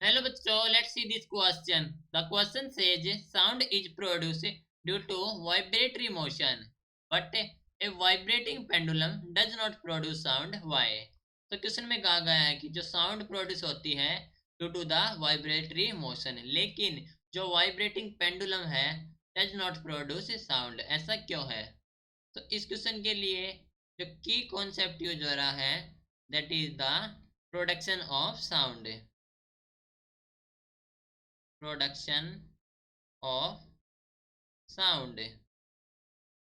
Hello बच्चों, let's see this question. The question says sound is produced due to vibratory motion, but a vibrating pendulum does not produce sound. Why? तो question में कहा गया है कि जो sound produce होती है due to the vibratory motion, लेकिन जो वाइब्रेटिंग पेंडुलम है डज नॉट प्रोड्यूस साउंड। ऐसा क्यों है? तो इस क्वेश्चन के लिए जो की कॉन्सेप्ट यूज हो रहा है that is the production of sound. Production of sound.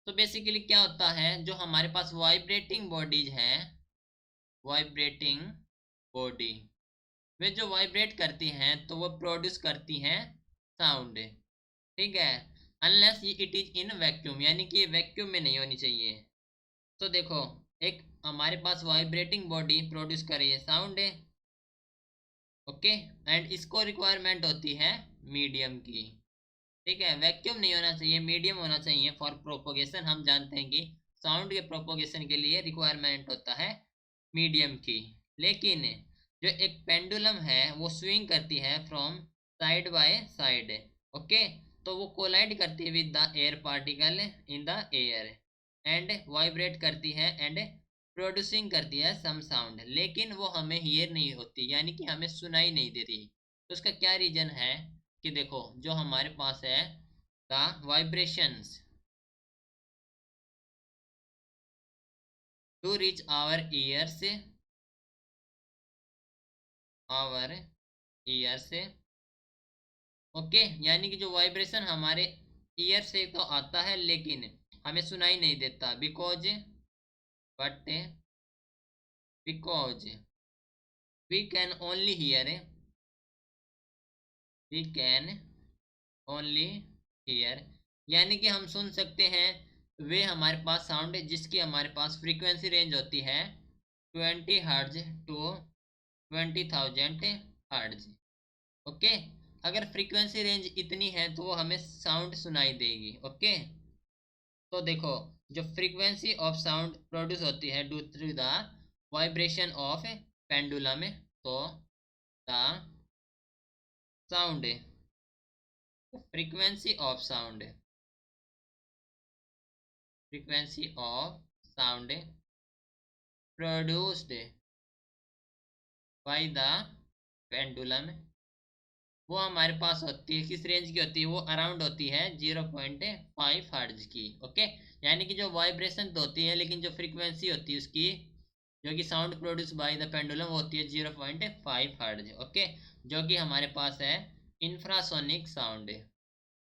तो बेसिकली क्या होता है, जो हमारे पास वाइब्रेटिंग बॉडीज हैं, वाइब्रेटिंग बॉडी वे जो वाइब्रेट करती हैं तो वो प्रोड्यूस करती हैं साउंड। ठीक है, unless it is in vacuum, यानी कि ये वैक्यूम में नहीं होनी चाहिए। तो देखो, एक हमारे पास वाइब्रेटिंग बॉडी प्रोड्यूस कर रही है साउंड, ओके, एंड इसको रिक्वायरमेंट होती है मीडियम की। ठीक है, वैक्यूम नहीं होना चाहिए, मीडियम होना चाहिए फॉर प्रोपोगेशन। हम जानते हैं कि साउंड के प्रोपोगेशन के लिए रिक्वायरमेंट होता है मीडियम की। लेकिन जो एक पेंडुलम है वो स्विंग करती है from side by side, okay, तो वो कोलाइड करती है with the air particle in the air and vibrate करती है एंड प्रोड्यूसिंग करती है सम साउंड, लेकिन वो हमें हियर नहीं होती, यानी कि हमें सुनाई नहीं देती। तो उसका क्या रीजन है कि देखो, जो हमारे पास है the vibrations to reach our ears, okay, यानी कि जो वाइब्रेशन हमारे ईयर से तो आता है लेकिन हमें सुनाई नहीं देता, but because we can only hear, we can only hear, यानी कि हम सुन सकते हैं वे हमारे पास साउंड है जिसकी हमारे पास फ्रीक्वेंसी रेंज होती है 20 हर्ट्ज टू 20,000 हर्ट्ज, ओके। अगर फ्रीक्वेंसी रेंज इतनी है तो वो हमें साउंड सुनाई देगी, ओके। तो देखो, जो फ्रीक्वेंसी ऑफ साउंड प्रोड्यूस होती है due to the vibration of pendulum, तो the sound, frequency of sound, frequency of sound produced by the pendulum, वो हमारे पास होती है किस रेंज की होती है, वो अराउंड होती है 0.5 हर्ट्ज की, ओके। यानी कि जो वाइब्रेशन तो होती है लेकिन जो फ्रीक्वेंसी होती है उसकी, जो कि sound produce by the pendulum होती है 0.5 हर्ट्ज, ओके, जो कि हमारे पास है इंफ्रासोनिक साउंड।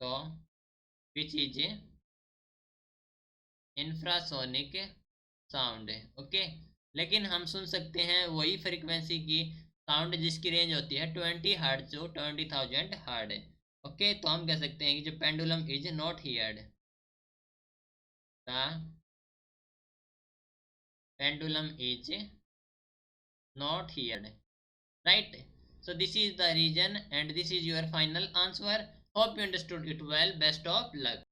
तो which is infrasonic sound, okay. लेकिन हम सुन सकते हैं वही फ्रीक्वेंसी की साउंड जिसकी रेंज होती है 20 हर्ट्ज टू 20,000 हर्ट्ज, ओके। तो हम कह सकते हैं कि जो pendulum is not heard, the pendulum is not heard, right? So this is the reason and this is your final answer. Hope you understood it well. Best of luck.